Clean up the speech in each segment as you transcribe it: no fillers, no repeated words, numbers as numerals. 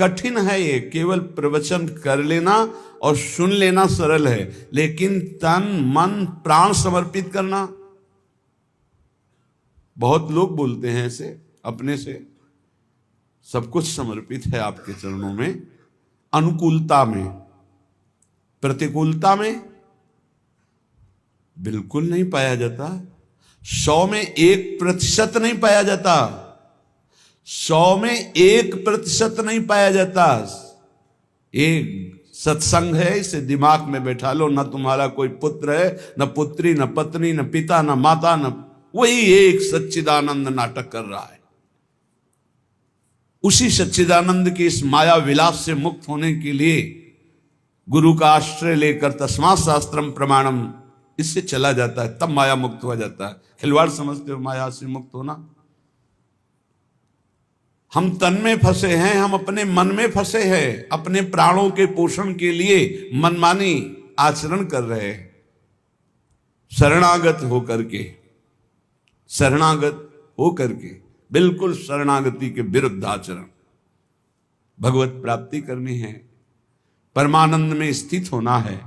कठिन है ये। केवल प्रवचन कर लेना और सुन लेना सरल है, लेकिन तन मन प्राण समर्पित करना, बहुत लोग बोलते हैं ऐसे अपने से, सब कुछ समर्पित है आपके चरणों में, अनुकूलता में, प्रतिकूलता में बिल्कुल नहीं पाया जाता। 100 में 1% नहीं पाया जाता, 100 में 1% नहीं पाया जाता। एक सत्संग है, इसे दिमाग में बैठा लो, न तुम्हारा कोई पुत्र है, न पुत्री, न पत्नी, न पिता, न माता, न, वही एक सच्चिदानंद नाटक कर रहा है। उसी सच्चिदानंद के इस माया विलास से मुक्त होने के लिए गुरु का आश्रय लेकर तस्मात् शास्त्रम प्रमाणम, इससे चला जाता है, तब माया मुक्त हो जाता है। खिलवाड़ समझते हो माया से मुक्त होना? हम तन में फंसे हैं, हम अपने मन में फंसे हैं, अपने प्राणों के पोषण के लिए मनमानी आचरण कर रहे हैं, शरणागत होकर के, शरणागत होकर के, बिल्कुल शरणागति के विरुद्ध आचरण। भगवत प्राप्ति करनी है, परमानंद में स्थित होना है,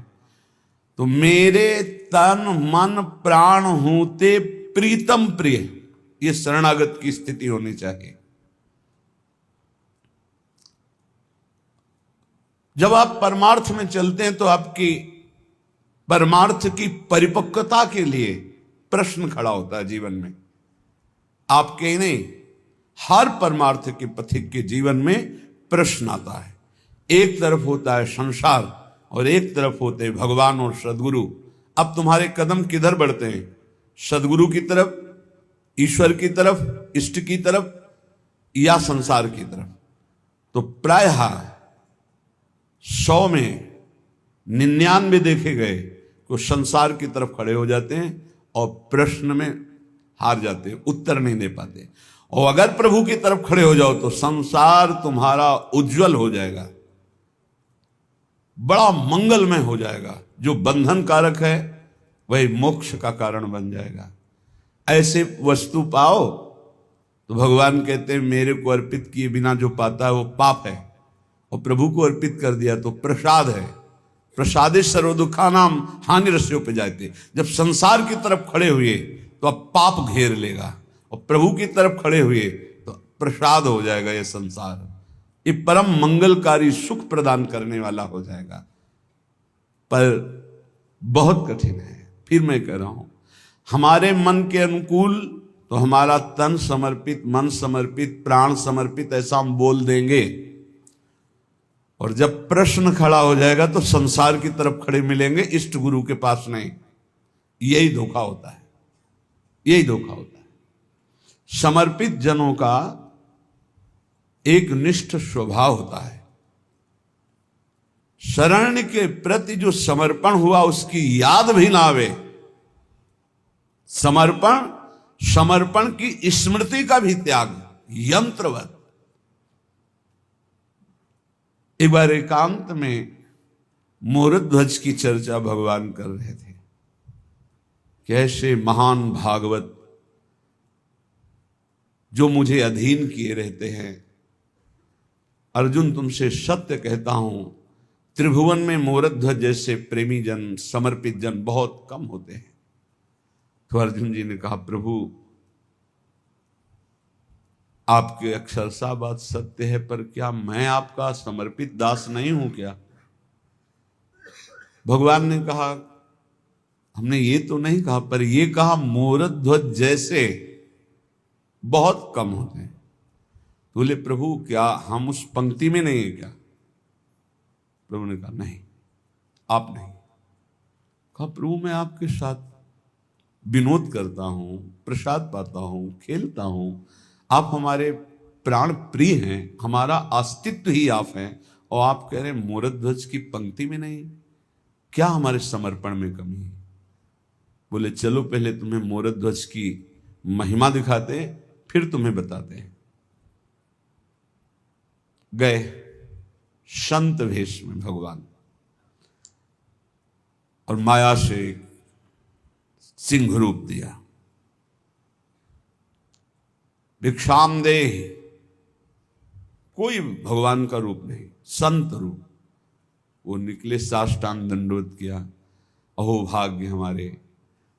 तो मेरे तन मन प्राण होते प्रीतम प्रिय, ये शरणागत की स्थिति होनी चाहिए। जब आप परमार्थ में चलते हैं तो आपकी परमार्थ की परिपक्वता के लिए प्रश्न खड़ा होता है जीवन में। आपके नहीं, हर परमार्थ के पथिक के जीवन में प्रश्न आता है। एक तरफ होता है संसार और एक तरफ होते हैं भगवान और सदगुरु। अब तुम्हारे कदम किधर बढ़ते हैं? सदगुरु की तरफ, ईश्वर की तरफ, इष्ट की तरफ, या संसार की तरफ? तो प्रायः 100 में 99 देखे गए तो संसार की तरफ खड़े हो जाते हैं और प्रश्न में हार जाते हैं, उत्तर नहीं दे पाते। और अगर प्रभु की तरफ खड़े हो जाओ तो संसार तुम्हारा उज्जवल हो जाएगा, बड़ा मंगलमय हो जाएगा। जो बंधन कारक है वही मोक्ष का कारण बन जाएगा। ऐसे वस्तु पाओ तो भगवान कहते हैं मेरे को अर्पित किए बिना जो पाता है वो पाप है, और प्रभु को अर्पित कर दिया तो प्रसाद है। प्रसादे सर्व दुखानाम हानिरस्योपजायते। जब संसार की तरफ खड़े हुए तो अब पाप घेर लेगा, और प्रभु की तरफ खड़े हुए तो प्रसाद हो जाएगा। ये संसार ये परम मंगलकारी सुख प्रदान करने वाला हो जाएगा, पर बहुत कठिन है। फिर मैं कह रहा हूं, हमारे मन के अनुकूल तो हमारा तन समर्पित, मन समर्पित, प्राण समर्पित, ऐसा हम बोल देंगे, और जब प्रश्न खड़ा हो जाएगा तो संसार की तरफ खड़े मिलेंगे, इष्ट गुरु के पास नहीं। यही धोखा होता है, यही धोखा होता है। समर्पित जनों का एक निष्ठ स्वभाव होता है। शरण के प्रति जो समर्पण हुआ उसकी याद भी ना आवे, समर्पण की स्मृति का भी त्याग, यंत्रवत। एक बार एकांत में मोरध्वज की चर्चा भगवान कर रहे थे। कैसे महान भागवत जो मुझे अधीन किए रहते हैं, अर्जुन तुमसे सत्य कहता हूं, त्रिभुवन में मोरध्वज जैसे प्रेमी जन, समर्पित जन बहुत कम होते हैं। तो अर्जुन जी ने कहा, प्रभु आपके अक्षरशः बात सत्य है, पर क्या मैं आपका समर्पित दास नहीं हूं क्या? भगवान ने कहा, हमने ये तो नहीं कहा, पर ये कहा मोरध्वज जैसे बहुत कम होते हैं। बोले, प्रभु क्या हम उस पंक्ति में नहीं है क्या? प्रभु ने कहा, नहीं, आप नहीं। कहा, प्रभु मैं आपके साथ विनोद करता हूं, प्रसाद पाता हूं, खेलता हूं, आप हमारे प्राण प्रिय हैं, हमारा अस्तित्व ही आप हैं, और आप कह रहे हैं मोरध्वज की पंक्ति में नहीं। क्या हमारे समर्पण में कमी है? बोले, चलो पहले तुम्हें मोरध्वज की महिमा दिखाते हैं, फिर तुम्हें बताते हैं। गए संत वेश में भगवान, और माया से सिंह रूप दिया। भिक्षाम दे, कोई भगवान का रूप नहीं, संत रूप। वो निकले, साष्टांग दंडवत किया। अहो भाग्य हमारे,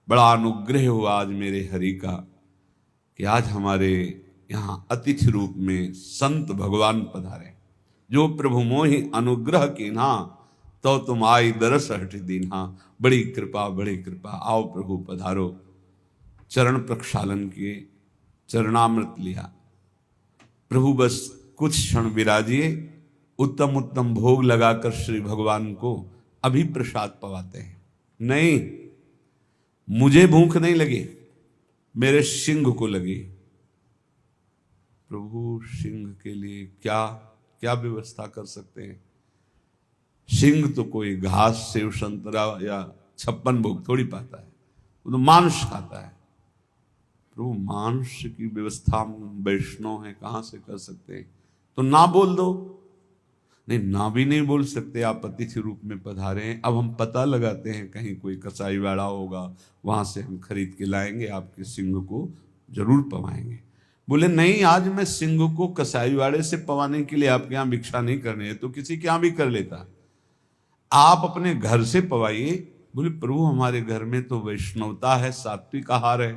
बड़ा अनुग्रह हुआ आज मेरे हरि का कि आज हमारे यहाँ अतिथि रूप में संत भगवान पधारे। जो प्रभु मोहि अनुग्रह कीन्हा, तो तुम आई दरस हठ दीन्हा। बड़ी कृपा, बड़ी कृपा, आओ प्रभु पधारो। चरण प्रक्षालन किए, चरणामृत लिया। प्रभु बस कुछ क्षण विराजिए, उत्तम उत्तम भोग लगाकर श्री भगवान को अभी प्रसाद पवाते हैं। नहीं, मुझे भूख नहीं लगी, मेरे सिंह को लगी। प्रभु सिंह के लिए क्या क्या व्यवस्था कर सकते हैं? सिंह तो कोई घास, सेव, संतरा या 56 भोग थोड़ी पाता है, वो तो मांस खाता है। प्रभु मांस की व्यवस्था वैष्णव है, कहां से कर सकते हैं? तो ना बोल दो। नहीं, ना भी नहीं बोल सकते, आप अतिथि रूप में पधारे हैं। अब हम पता लगाते हैं, कहीं कोई कसाई वाड़ा होगा, वहां से हम खरीद के लाएंगे, आपके सिंह को जरूर पवाएंगे। बोले नहीं, आज मैं सिंह को कसाई वाड़े से पवाने के लिए आपके यहाँ भिक्षा नहीं करने है, तो किसी के यहाँ भी कर लेता, आप अपने घर से पवाइए। बोले प्रभु हमारे घर में तो वैष्णवता है, सात्विक आहार है।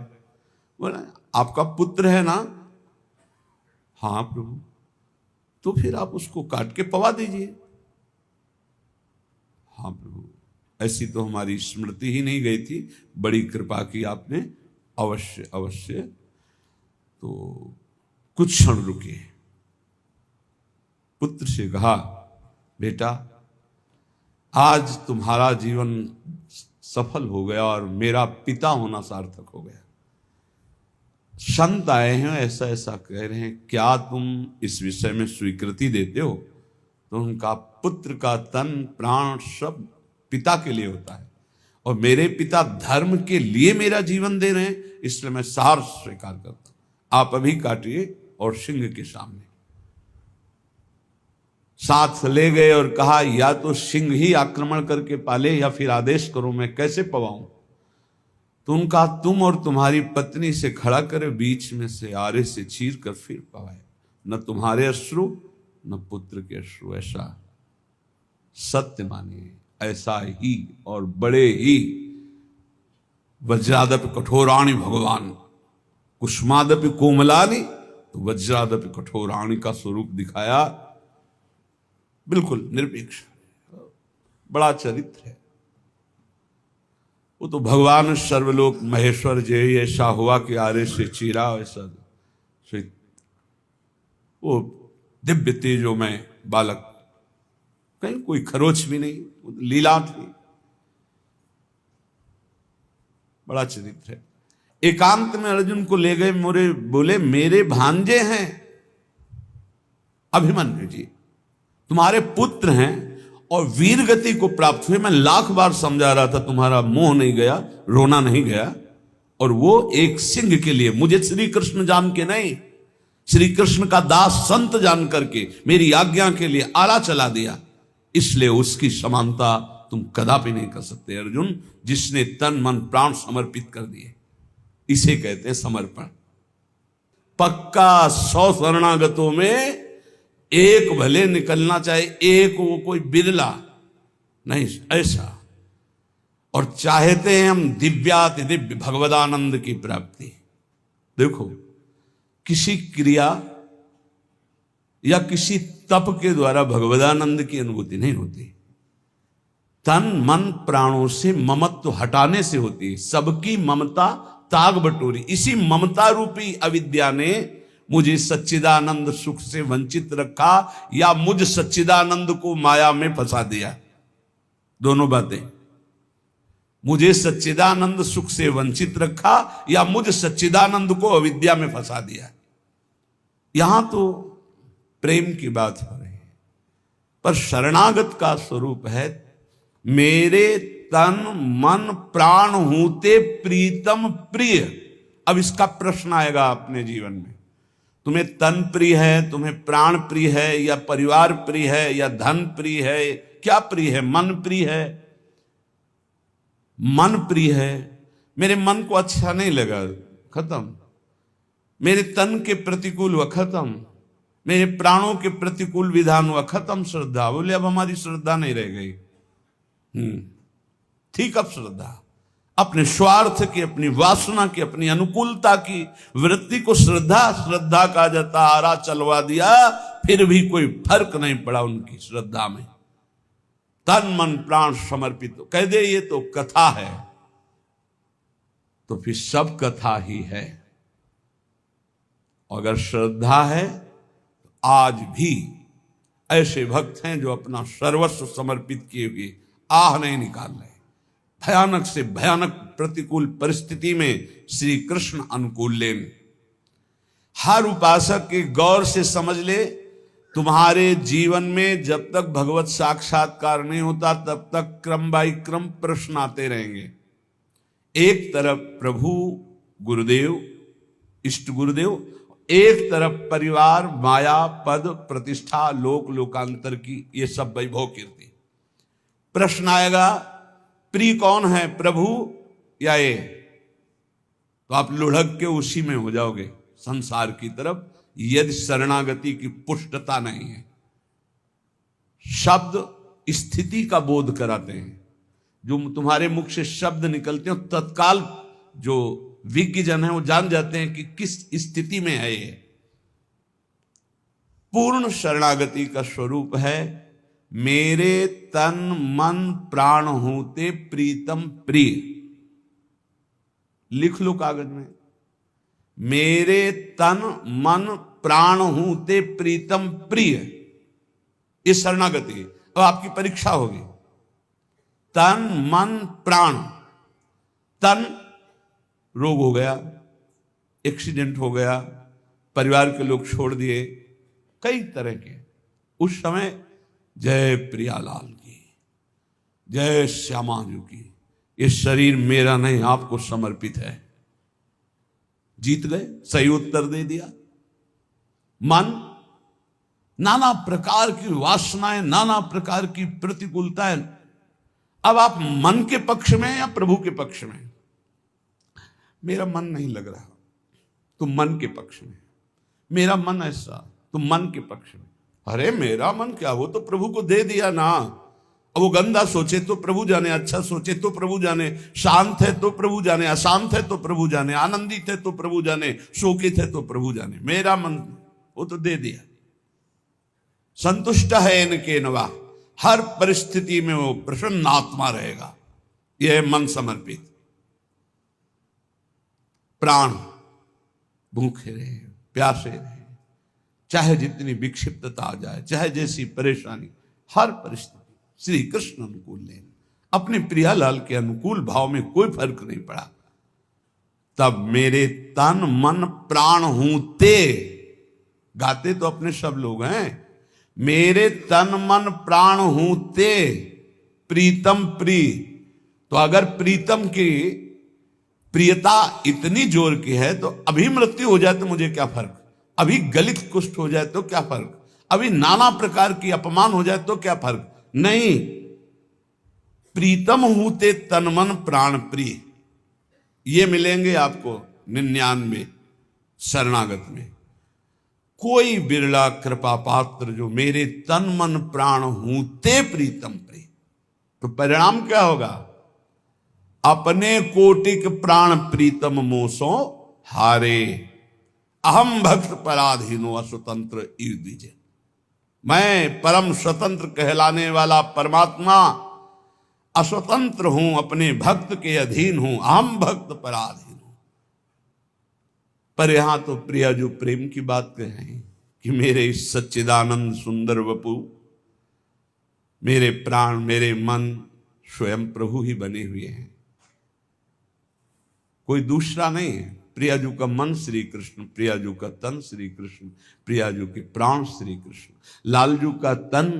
बोले आपका पुत्र है ना? हाँ प्रभु। तो फिर आप उसको काट के पवा दीजिए। हाँ प्रभु, ऐसी तो हमारी स्मृति ही नहीं गई थी, बड़ी कृपा की आपने, अवश्य अवश्य। तो कुछ क्षण रुके, पुत्र से कहा बेटा आज तुम्हारा जीवन सफल हो गया और मेरा पिता होना सार्थक हो गया। संत आए हैं, ऐसा ऐसा कह रहे हैं, क्या तुम इस विषय में स्वीकृति देते हो? तो उनका पुत्र का तन प्राण सब पिता के लिए होता है, और मेरे पिता धर्म के लिए मेरा जीवन दे रहे हैं, इसलिए मैं सार स्वीकार करता हूं। आप अभी काटिए और सिंह के सामने साथ ले गए और कहा या तो सिंह ही आक्रमण करके पाले या फिर आदेश करो, मैं कैसे पवाऊं? तो उनका तुम और तुम्हारी पत्नी से खड़ा करे, बीच में से आरे से चीर कर फिर पवाए। न तुम्हारे अश्रु न पुत्र के अश्रु। ऐसा सत्य मानिए, ऐसा ही और बड़े ही। वज्रादपि कठोराणि भगवान कुष्मादपि कोमलानि, तो वज्रादपि कठोराणि का स्वरूप दिखाया, बिल्कुल निरपेक्ष, बड़ा चरित्र है। वो तो भगवान सर्वलोक महेश्वर जय ऐसा हुआ कि आरे से चीरा, ऐसा वो दिव्य तेजो में बालक, कहीं कोई खरोच भी नहीं, लीला थी, बड़ा चरित्र है। एकांत में अर्जुन को ले गए, मोरे बोले मेरे भांजे हैं अभिमन्यु जी, तुम्हारे पुत्र हैं और वीर गति को प्राप्त हुए। मैं लाख बार समझा रहा था, तुम्हारा मोह नहीं गया, रोना नहीं गया, और वो एक सिंह के लिए, मुझे श्री कृष्ण जान के नहीं, श्री कृष्ण का दास संत जान करके मेरी आज्ञा के लिए आला चला दिया, इसलिए उसकी समानता तुम कदापि नहीं कर सकते अर्जुन, जिसने तन मन प्राण समर्पित कर दिए। इसे कहते हैं समर्पण। पक्का 100 शरणागतों में एक भले निकलना चाहिए, एक वो कोई बिरला नहीं, ऐसा। और चाहते हैं हम दिव्याति दिव्य भगवदानंद की प्राप्ति। देखो, किसी क्रिया या किसी तप के द्वारा भगवदानंद की अनुभूति नहीं होती, तन मन प्राणों से ममत्व हटाने से होती है। सबकी ममता ताग बटोरी, इसी ममता रूपी अविद्या ने मुझे सच्चिदानंद सुख से वंचित रखा, या मुझ सच्चिदानंद को माया में फंसा दिया। दोनों बातें, मुझे सच्चिदानंद सुख से वंचित रखा या मुझ सच्चिदानंद को अविद्या में फंसा दिया। यहां तो प्रेम की बात हो रही है, पर शरणागत का स्वरूप है मेरे तन मन प्राण हूते प्रीतम प्रिय। अब इसका प्रश्न आएगा अपने जीवन में, तुम्हें तन प्रिय है, तुम्हें प्राण प्रिय है, या परिवार प्रिय है, या धन प्रिय है, क्या प्रिय है? मन प्रिय है। मन प्रिय है, मेरे मन को अच्छा नहीं लगा, खत्म। मेरे तन के प्रतिकूल हुआ, खत्म। मेरे प्राणों के प्रतिकूल विधान हुआ, खत्म श्रद्धा। बोले अब हमारी श्रद्धा नहीं रह गई। ठीक, अब श्रद्धा अपने स्वार्थ की, अपनी वासना की, अपनी अनुकूलता की वृत्ति को श्रद्धा कहा जाता। आरा चलवा दिया, फिर भी कोई फर्क नहीं पड़ा उनकी श्रद्धा में। तन मन प्राण समर्पित कह दे ये तो कथा है, तो फिर सब कथा ही है। अगर श्रद्धा है तो आज भी ऐसे भक्त हैं जो अपना सर्वस्व समर्पित किए हुए आह नहीं निकाल रहे। भयानक से भयानक प्रतिकूल परिस्थिति में श्री कृष्ण अनुकूल लेन। हर उपासक के गौर से समझ ले, तुम्हारे जीवन में जब तक भगवत साक्षात्कार नहीं होता तब तक क्रम बाई क्रम प्रश्न आते रहेंगे। एक तरफ प्रभु गुरुदेव, इष्ट गुरुदेव, एक तरफ परिवार, माया, पद, प्रतिष्ठा, लोक लोकांतर की ये सब वैभव कीर्ति। प्रश्न आएगा प्रिय कौन है, प्रभु या ये? तो आप लुढ़क के उसी में हो जाओगे संसार की तरफ, यदि शरणागति की पुष्टता नहीं है। शब्द स्थिति का बोध कराते हैं। जो तुम्हारे मुख से शब्द निकलते हैं तत्काल जो विज्ञ जन है वो जान जाते हैं कि किस स्थिति में है ये। पूर्ण शरणागति का स्वरूप है मेरे तन मन प्राण होते प्रीतम प्रिय। लिख लो कागज में, मेरे तन मन प्राण होते प्रीतम प्रिय। ये शरणागति। अब आपकी परीक्षा होगी। तन मन प्राण। तन रोग हो गया, एक्सीडेंट हो गया, परिवार के लोग छोड़ दिए, कई तरह के। उस समय जय प्रियालाल की, जय श्यामा जी की, ये शरीर मेरा नहीं आपको समर्पित है। जीत गए, सही उत्तर दे दिया। मन, नाना प्रकार की वासनाएं, नाना प्रकार की प्रतिकूलताएं। अब आप मन के पक्ष में या प्रभु के पक्ष में? मेरा मन नहीं लग रहा, तुम मन के पक्ष में। मेरा मन ऐसा, तुम मन के पक्ष में। अरे मेरा मन क्या, वो तो प्रभु को दे दिया ना। अब वो गंदा सोचे तो प्रभु जाने, अच्छा सोचे तो प्रभु जाने, शांत है तो प्रभु जाने, अशांत है तो प्रभु जाने, आनंदित है तो प्रभु जाने, शोकित है तो प्रभु जाने। मेरा मन वो तो दे दिया। संतुष्ट है इनके नवा, हर परिस्थिति में वो प्रसन्न आत्मा रहेगा। यह मन समर्पित। प्राण भूखे रहे, प्यासे रहे, चाहे जितनी विक्षिप्तता आ जाए, चाहे जैसी परेशानी, हर परिस्थिति श्री कृष्ण अनुकूल लेन। अपने प्रियालाल के अनुकूल भाव में कोई फर्क नहीं पड़ा। तब मेरे तन मन प्राण हूं ते, गाते तो अपने सब लोग हैं। मेरे तन मन प्राण हूं ते प्रीतम प्रिय। तो अगर प्रीतम की प्रियता इतनी जोर की है तो अभी मृत्यु हो जाए तो मुझे क्या फर्क, अभी गलित कुष्ठ हो जाए तो क्या फर्क, अभी नाना प्रकार की अपमान हो जाए तो क्या फर्क नहीं। प्रीतम हूते तन मन प्राण प्रिय, ये मिलेंगे आपको 99 शरणागत में। कोई बिरला कृपा पात्र जो मेरे तन मन प्राण हूते प्रीतम प्रिय। तो परिणाम क्या होगा? अपने कोटिक प्राण प्रीतम मोसो हारे, अहम भक्त पराधीनो अस्वतंत्र द्विज। मैं परम स्वतंत्र कहलाने वाला परमात्मा अस्वतंत्र हूं, अपने भक्त के अधीन हूं, अहम भक्त पराधीन हूं। पर यहां तो प्रिया जो प्रेम की बात कहें कि मेरे इस सच्चिदानंद सुंदर वपु, मेरे प्राण, मेरे मन स्वयं प्रभु ही बने हुए हैं, कोई दूसरा नहीं है। प्रियाजू का मन श्री कृष्ण, प्रियाजू का तन श्री कृष्ण, प्रियाजू के प्राण श्री कृष्ण, लालजू का तन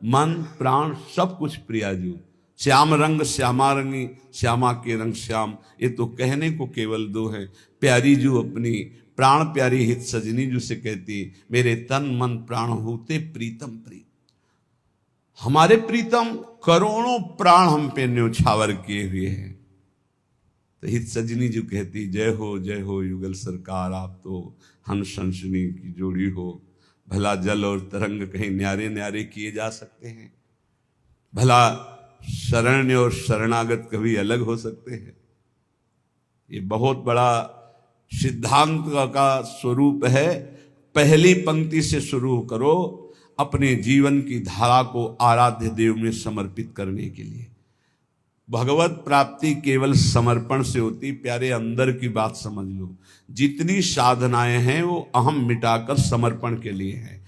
मन प्राण सब कुछ प्रियाजू। श्याम रंग श्यामा रंगी, श्यामा के रंग श्याम, ये तो कहने को केवल दो है। प्यारी जू अपनी प्राण प्यारी हित सजनी जू से कहती, मेरे तन मन प्राण होते प्रीतम प्रीत। हमारे प्रीतम करोड़ों प्राण हम पे न्योछावर किए हुए हैं। तो हित सजनी जो कहती, जय हो युगल सरकार, आप तो हंस हंसनी की जोड़ी हो, भला जल और तरंग कहीं न्यारे न्यारे किए जा सकते हैं? भला शरण्य और शरणागत कभी अलग हो सकते हैं? ये बहुत बड़ा सिद्धांत का स्वरूप है। पहली पंक्ति से शुरू करो अपने जीवन की धारा को आराध्य देव में समर्पित करने के लिए। भगवत प्राप्ति केवल समर्पण से होती। प्यारे, अंदर की बात समझ लो। जितनी साधनाएं हैं वो अहम मिटाकर समर्पण के लिए है।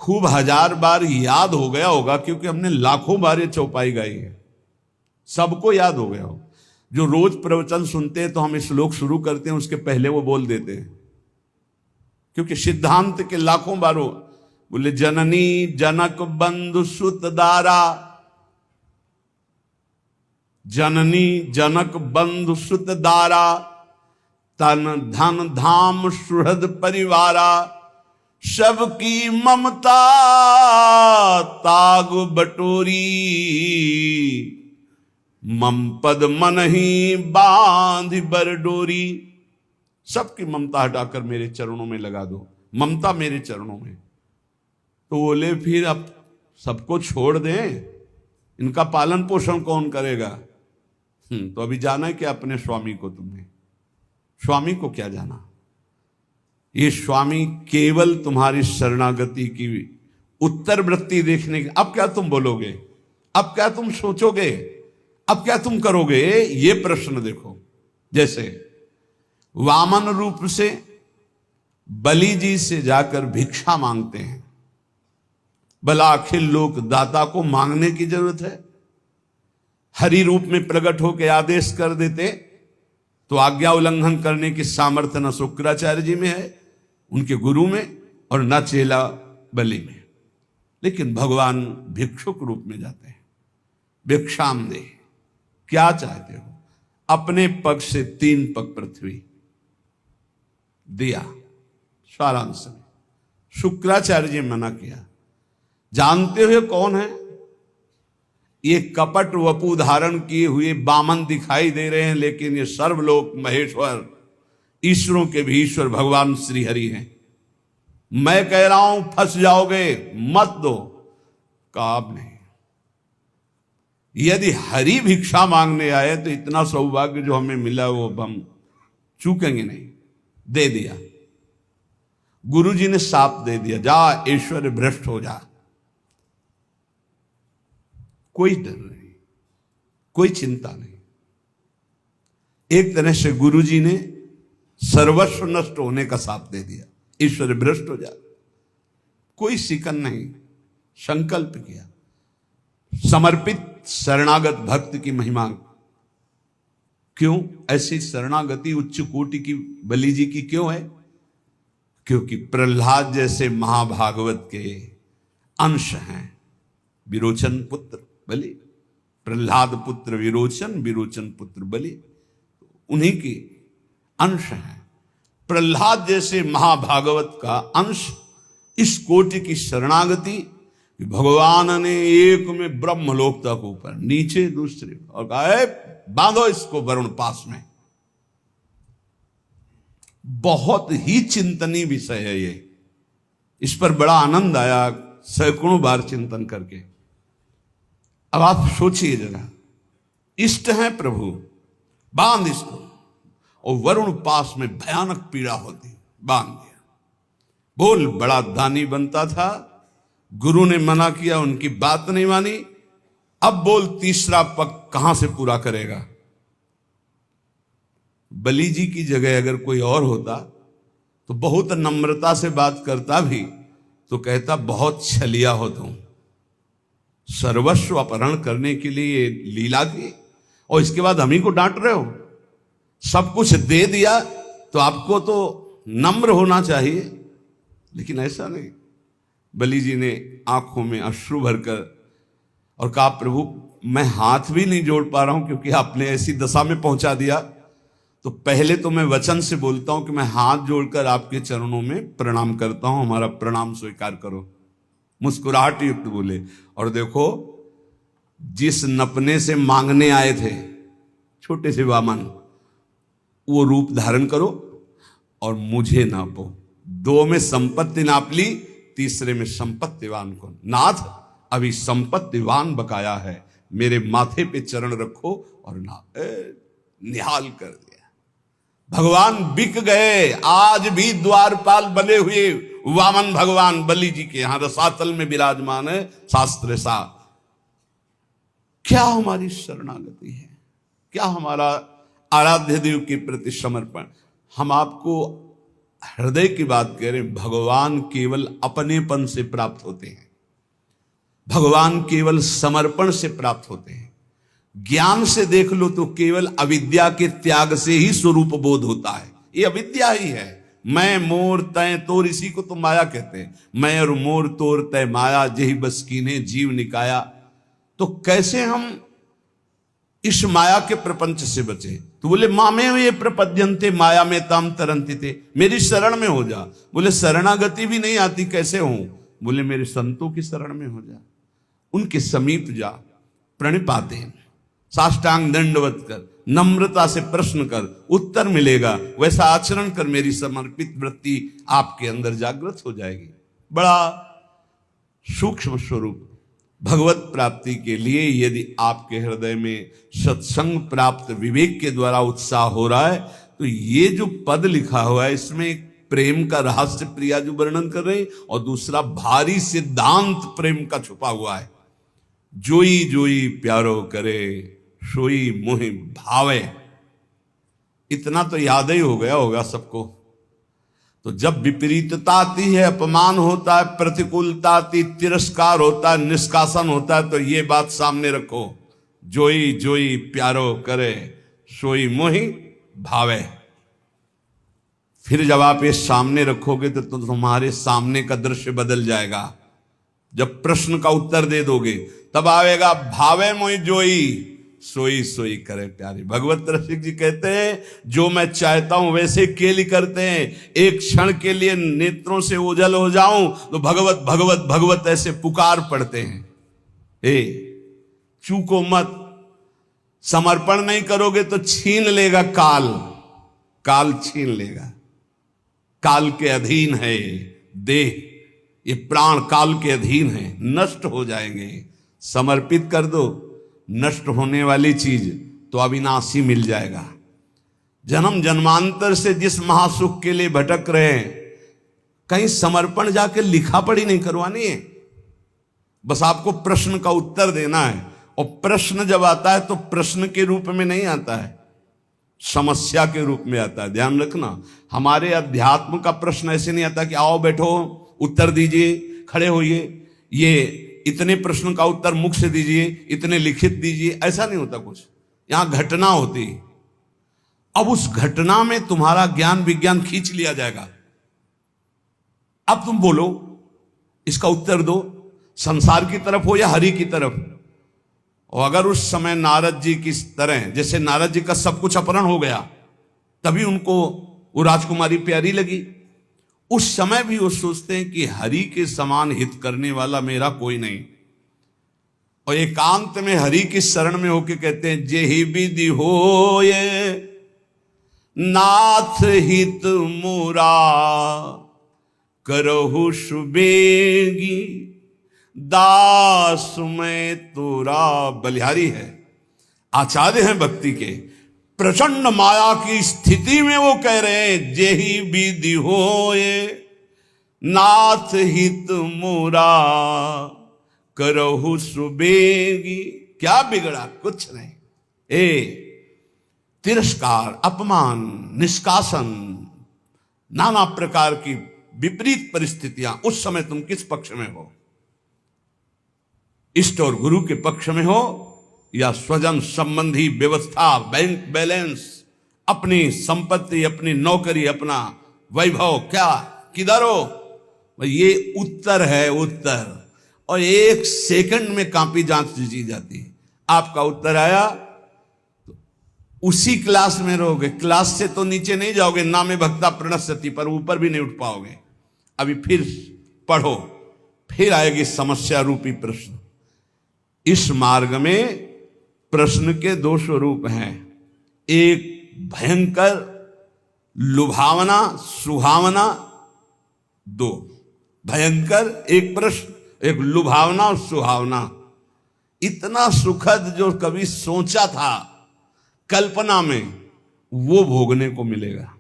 खूब 1000 बार याद हो गया होगा, क्योंकि हमने लाखों बार ये चौपाई गाई है, सबको याद हो गया हो। जो रोज प्रवचन सुनते हैं तो हम श्लोक शुरू करते हैं, उसके पहले वो बोल देते हैं, क्योंकि सिद्धांत के लाखों बार हो। बोले जननी जनक बंधु सुत दारा, जननी जनक बंधु सुत दारा, तन धन धाम सुहृद परिवारा, सबकी ममता ताग बटोरी, मम पद मन ही बांध बरडोरी। सबकी ममता हटाकर मेरे चरणों में लगा दो, ममता मेरे चरणों में। तो बोले फिर अब सबको छोड़ दें, इनका पालन पोषण कौन करेगा? तो अभी जाना है कि अपने स्वामी को तुमने, स्वामी को क्या जाना? ये स्वामी केवल तुम्हारी शरणागति की उत्तर वृत्ति देखने के। अब क्या तुम बोलोगे, अब क्या तुम सोचोगे, अब क्या तुम करोगे, ये प्रश्न देखो। जैसे वामन रूप से बलि जी से जाकर भिक्षा मांगते हैं, भला अखिल लोक दाता को मांगने की जरूरत है? हरि रूप में प्रकट होकर आदेश कर देते तो आज्ञा उल्लंघन करने की सामर्थ्य न शुक्राचार्य जी में है, उनके गुरु में, और न चेला बलि में। लेकिन भगवान भिक्षुक रूप में जाते हैं। भिक्षाम दे, क्या चाहते हो? अपने पग से 3 पग पृथ्वी दिया। सारांश में शुक्राचार्य जी मना किया। जानते हुए कौन है? ये कपट वपु धारण किए हुए बामन दिखाई दे रहे हैं, लेकिन ये सर्वलोक महेश्वर, ईश्वरों के भी ईश्वर भगवान श्री हरि हैं। मैं कह रहा हूं फंस जाओगे, मत दो। काब नहीं। यदि हरि भिक्षा मांगने आए तो इतना सौभाग्य जो हमें मिला वो हम चूकेंगे नहीं। दे दिया। गुरुजी ने साप दे दिया, जा ईश्वर भ्रष्ट हो जा। कोई डर नहीं, कोई चिंता नहीं। एक तरह से गुरुजी ने सर्वस्व नष्ट होने का साप दे दिया, ईश्वर भ्रष्ट हो जा। कोई सिकन नहीं, संकल्प किया। समर्पित शरणागत भक्त की महिमा। क्यों ऐसी शरणागति उच्च कोटि की बलि जी की क्यों है? क्योंकि प्रहलाद जैसे महाभागवत के अंश हैं। विरोचन पुत्र बलि, प्रहलाद पुत्र विरोचन, विरोचन पुत्र बलि, उन्हीं के अंश हैं। प्रहलाद जैसे महाभागवत का अंश, इस कोटि की शरणागति। भगवान ने एक में ब्रह्मलोक तक ऊपर, नीचे दूसरे, और कहा बांधो इसको वरुण पास में। बहुत ही चिंतनीय विषय है ये। इस पर बड़ा आनंद आया सैकड़ों बार चिंतन करके। अब आप सोचिए जरा, इष्ट है प्रभु, बांध इसको, और वरुण पास में भयानक पीड़ा होती, बांध दिया। बोल बड़ा दानी बनता था, गुरु ने मना किया, उनकी बात नहीं मानी। अब बोल तीसरा पग कहां से पूरा करेगा? बलि जी की जगह अगर कोई और होता तो बहुत नम्रता से बात करता भी तो कहता बहुत छलिया हो तुम, सर्वस्व अपहरण करने के लिए लीला की, और इसके बाद हम ही को डांट रहे हो। सब कुछ दे दिया तो आपको तो नम्र होना चाहिए, लेकिन ऐसा नहीं। बलि जी ने आंखों में अश्रु भरकर और कहा प्रभु मैं हाथ भी नहीं जोड़ पा रहा हूं, क्योंकि आपने ऐसी दशा में पहुंचा दिया। तो पहले तो मैं वचन से बोलता हूं कि मैं हाथ जोड़कर आपके चरणों में प्रणाम करता हूं, हमारा प्रणाम स्वीकार करो। मुस्कुराहट युक्त बोले, और देखो जिस नपने से मांगने आए थे छोटे से वामन, वो रूप धारण करो और मुझे नापो। दो में संपत्ति नाप ली, तीसरे में संपत्तिवान को, नाथ अभी संपत्तिवान बकाया है, मेरे माथे पे चरण रखो और निहाल कर दिया। भगवान बिक गए। आज भी द्वारपाल बने हुए वामन भगवान बलि जी के यहां रसातल में विराजमान है। शास्त्र सा क्या हमारी शरणागति है, क्या हमारा आराध्य देव के प्रति समर्पण। हम आपको हृदय की बात कह रहे हैं, भगवान केवल अपनेपन से प्राप्त होते हैं, भगवान केवल समर्पण से प्राप्त होते हैं। ज्ञान से देख लो तो केवल अविद्या के त्याग से ही स्वरूप बोध होता है। ये अविद्या ही है। मैं मोर तय तोर, इसी को तो माया कहते हैं। मैं और मोर तोर तय माया, जही बस कीने जीव निकाया। तो कैसे हम इस माया के प्रपंच से बचे? तो बोले मामे ये प्रपद्यंते माया में ताम तरंती थे, मेरी शरण में हो जा। बोले शरणागति भी नहीं आती, कैसे हूं? बोले मेरे संतों की शरण में हो जा, उनके समीप जा, प्रणिपाते साष्टांग दंडवत कर, नम्रता से प्रश्न कर, उत्तर मिलेगा। वैसा आचरण कर, मेरी समर्पित वृत्ति आपके अंदर जागृत हो जाएगी। बड़ा सूक्ष्म स्वरूप भगवत प्राप्ति के लिए यदि आपके हृदय में सत्संग प्राप्त विवेक के द्वारा उत्साह हो रहा है, तो ये जो पद लिखा हुआ है इसमें एक प्रेम का रहस्य प्रिया जो वर्णन कर रहे हैं, और दूसरा भारी सिद्धांत प्रेम का छुपा हुआ है। जोई जोई प्यारो करे, सोई मोहि भावे। इतना तो याद ही हो गया होगा सबको। तो जब विपरीतता आती है, अपमान होता है, प्रतिकूलता आती, तिरस्कार होता है, निष्कासन होता है, तो ये बात सामने रखो, जोई जोई प्यारो करे, सोई मोहि भावे। फिर जब आप ये सामने रखोगे तो तुम्हारे सामने का दृश्य बदल जाएगा। जब प्रश्न का उत्तर दे दोगे तब आएगा भावे मोहि जोई, सोई सोई करे प्यारी। भगवत रसिक जी कहते हैं, जो मैं चाहता हूं वैसे केली करते हैं। एक क्षण के लिए नेत्रों से ओझल हो जाऊं तो भगवत भगवत भगवत ऐसे पुकार पड़ते हैं। चूको मत, समर्पण नहीं करोगे तो छीन लेगा काल, काल छीन लेगा। काल के अधीन है देह, ये प्राण काल के अधीन है, नष्ट हो जाएंगे। समर्पित कर दो, नष्ट होने वाली चीज तो अविनाशी मिल जाएगा। जन्म जन्मांतर से जिस महासुख के लिए भटक रहे हैं, कहीं समर्पण जाके लिखा पढ़ी नहीं करवानी है, बस आपको प्रश्न का उत्तर देना है। और प्रश्न जब आता है तो प्रश्न के रूप में नहीं आता है, समस्या के रूप में आता है। ध्यान रखना, हमारे अध्यात्म का प्रश्न ऐसे नहीं आता कि आओ बैठो उत्तर दीजिए, खड़े होइए, ये इतने प्रश्न का उत्तर मुख से दीजिए, इतने लिखित दीजिए, ऐसा नहीं होता कुछ। यहां घटना होती, अब उस घटना में तुम्हारा ज्ञान विज्ञान खींच लिया जाएगा। अब तुम बोलो, इसका उत्तर दो, संसार की तरफ हो या हरि की तरफ। और अगर उस समय नारद जी की तरह, जैसे नारद जी का सब कुछ अपहरण हो गया, तभी उनको वो राजकुमारी प्यारी लगी, उस समय भी वो सोचते हैं कि हरि के समान हित करने वाला मेरा कोई नहीं। और एकांत में हरि की शरण में होके कहते हैं, जेहि विधि होए नाथ हित मोरा, करहु सुबेगी दास मैं तोरा। बलिहारी है, आचार्य हैं भक्ति के, प्रचंड माया की स्थिति में वो कह रहे हैं, जेहि विधि होए नाथ हित मोरा, करहु सुबेगी। क्या बिगड़ा? कुछ नहीं। तिरस्कार, अपमान, निष्कासन, नाना प्रकार की विपरीत परिस्थितियां, उस समय तुम किस पक्ष में हो? इष्ट और गुरु के पक्ष में हो या स्वजन संबंधी व्यवस्था, बैंक बैलेंस, अपनी संपत्ति, अपनी नौकरी, अपना वैभव, क्या किधर हो? ये उत्तर है, उत्तर। और एक सेकंड में कॉपी जांच दी जाती है। आपका उत्तर आया तो उसी क्लास में रहोगे, क्लास से तो नीचे नहीं जाओगे, नामे भक्ता प्रणश्यति, पर ऊपर भी नहीं उठ पाओगे। अभी फिर पढ़ो, फिर आएगी समस्या रूपी प्रश्न। इस मार्ग में प्रश्न के दो स्वरूप हैं, एक भयंकर लुभावना सुहावना, दो, भयंकर एक प्रश्न, एक लुभावना और सुहावना। इतना सुखद जो कभी सोचा था कल्पना में, वो भोगने को मिलेगा।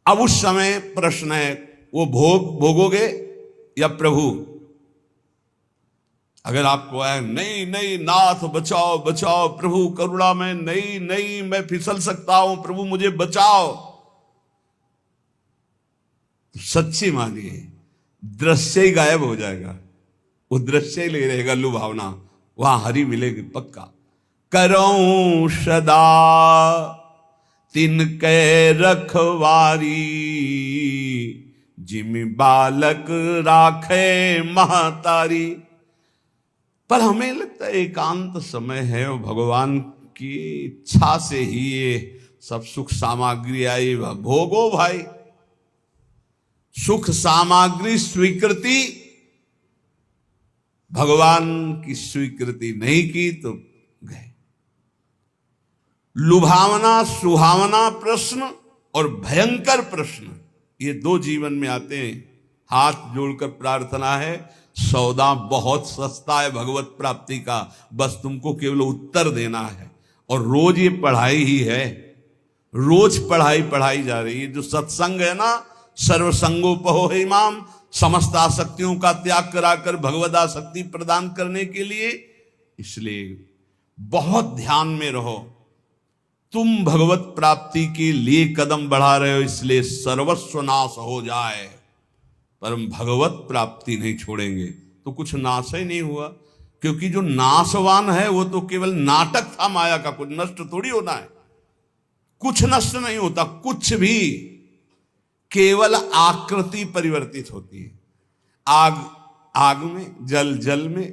अब उस समय प्रश्न है, वो भोगोगे या प्रभु? अगर आपको है नहीं नहीं नाथ बचाओ बचाओ, प्रभु करुणा में, नहीं नहीं मैं फिसल सकता हूं, प्रभु मुझे बचाओ, तो सच्ची मानिए दृश्य ही गायब हो जाएगा, वो दृश्य ही ले रहेगा लुभावना, वहां हरि मिलेगी पक्का। करऊं सदा तिनके रखवारी, जिमि बालक राखे महतारी। पर हमें लगता है एकांत समय है और भगवान की इच्छा से ही ये सब सुख सामग्री आई, भोगो भाई। सुख सामग्री स्वीकृति, भगवान की स्वीकृति नहीं की तो गए। लुभावना सुहावना प्रश्न और भयंकर प्रश्न, ये दो जीवन में आते हैं। हाथ जोड़कर प्रार्थना है, सौदा बहुत सस्ता है भगवत प्राप्ति का, बस तुमको केवल उत्तर देना है। और रोज ये पढ़ाई ही है, रोज पढ़ाई जा रही है। जो सत्संग है ना, सर्वसंगोपहो है इमाम, समस्त आसक्तियों का त्याग कराकर भगवद आसक्ति प्रदान करने के लिए। इसलिए बहुत ध्यान में रहो, तुम भगवत प्राप्ति के लिए कदम बढ़ा रहे हो, इसलिए सर्वस्व नाश हो जाए पर हम भगवत प्राप्ति नहीं छोड़ेंगे तो कुछ नाश ही नहीं हुआ। क्योंकि जो नाशवान है वो तो केवल नाटक था माया का, कुछ नष्ट थोड़ी होना है, कुछ नष्ट नहीं होता, कुछ भी, केवल आकृति परिवर्तित होती है। आग आग में, जल जल में,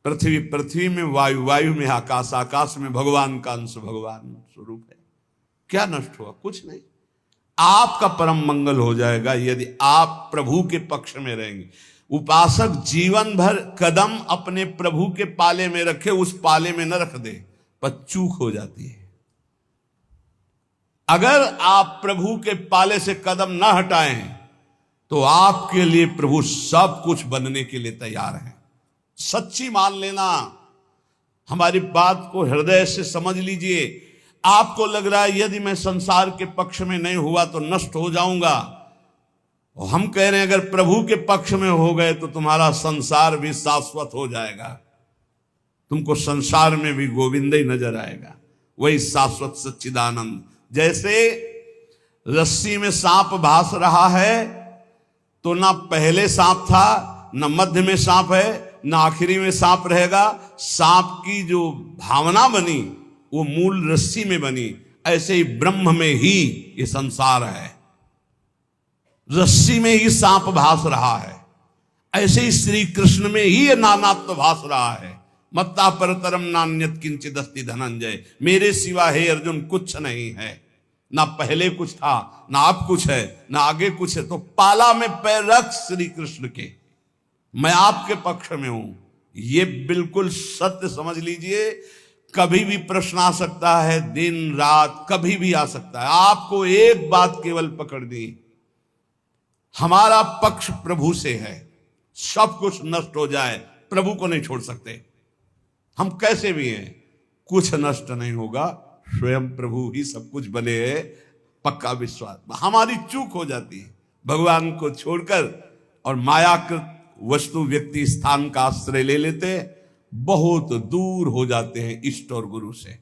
पृथ्वी पृथ्वी में, वायु वायु में, आकाश आकाश में, भगवान का अंश भगवान स्वरूप है। क्या नष्ट हुआ? कुछ नहीं। आपका परम मंगल हो जाएगा यदि आप प्रभु के पक्ष में रहेंगे। उपासक जीवन भर कदम अपने प्रभु के पाले में रखे, उस पाले में न रख दे, पर चूक हो जाती है। अगर आप प्रभु के पाले से कदम न हटाएं तो आपके लिए प्रभु सब कुछ बनने के लिए तैयार है। सच्ची मान लेना, हमारी बात को हृदय से समझ लीजिए। आपको लग रहा है यदि मैं संसार के पक्ष में नहीं हुआ तो नष्ट हो जाऊंगा, और हम कह रहे हैं अगर प्रभु के पक्ष में हो गए तो तुम्हारा संसार भी शाश्वत हो जाएगा, तुमको संसार में भी गोविंद ही नजर आएगा, वही शाश्वत सच्चिदानंद। जैसे रस्सी में सांप भास रहा है तो ना पहले सांप था, ना मध्य में सांप है, ना आखिरी में सांप रहेगा। सांप की जो भावना बनी वो मूल रस्सी में बनी। ऐसे ही ब्रह्म में ही ये संसार है, रस्सी में ही सांप भास रहा है। ऐसे ही श्री कृष्ण में ही ये नानात्व भास रहा है। मत्ता परतरम नान्यत किंचित अस्ति धनंजय, मेरे सिवा हे अर्जुन कुछ नहीं है, ना पहले कुछ था, ना अब कुछ है, ना आगे कुछ है। तो पाला में पैर रख श्री कृष्ण के, मैं आपके पक्ष में हूं, ये बिल्कुल सत्य समझ लीजिए। कभी भी प्रश्न आ सकता है, दिन रात कभी भी आ सकता है। आपको एक बात केवल पकड़नी, हमारा पक्ष प्रभु से है। सब कुछ नष्ट हो जाए, प्रभु को नहीं छोड़ सकते। हम कैसे भी हैं, कुछ नष्ट नहीं होगा, स्वयं प्रभु ही सब कुछ बने हैं, पक्का विश्वास। हमारी चूक हो जाती है भगवान को छोड़कर और मायाकृत वस्तु व्यक्ति स्थान का आश्रय ले लेते, बहुत दूर हो जाते हैं इष्ट और गुरु से।